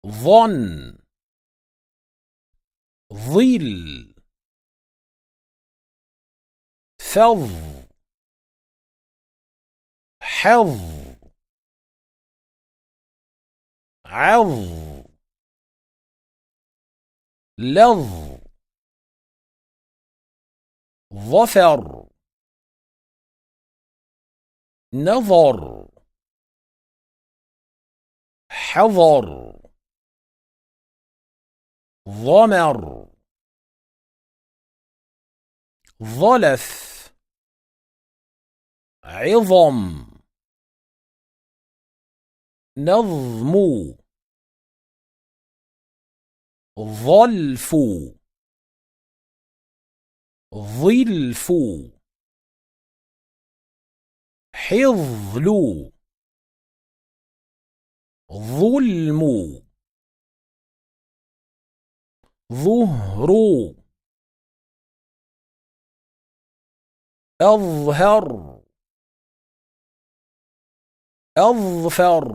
ظن ظل فظ حظ عظ لظ ظفر نظر حضر ضمر ظلف عظم نظم ظلف ظلف حظل ظلم ظهر أظهر أظفر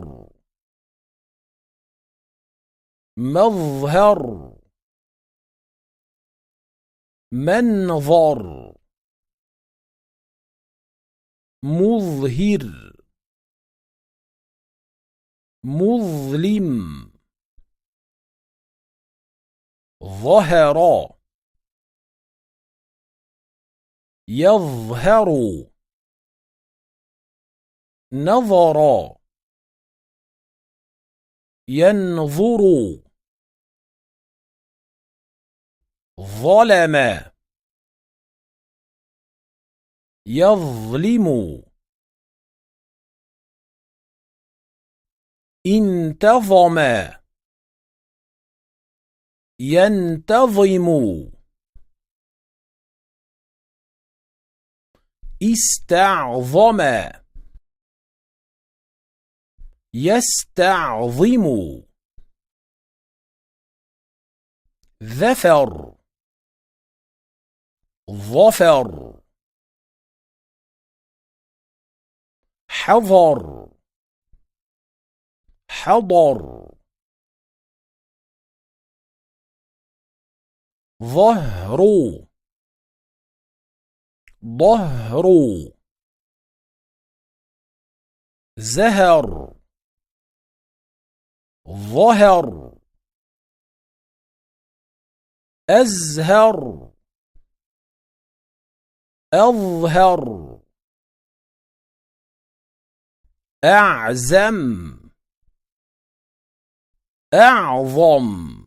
مظهر منظر مظهر مظلم ظهر يظهر نظر ينظر ظلم يظلم انتظم ينتظم استعظم يستعظم ذفر ظفر حضر حضر ظهر ظهر زهر ظهر أزهر أظهر أعزم أعظم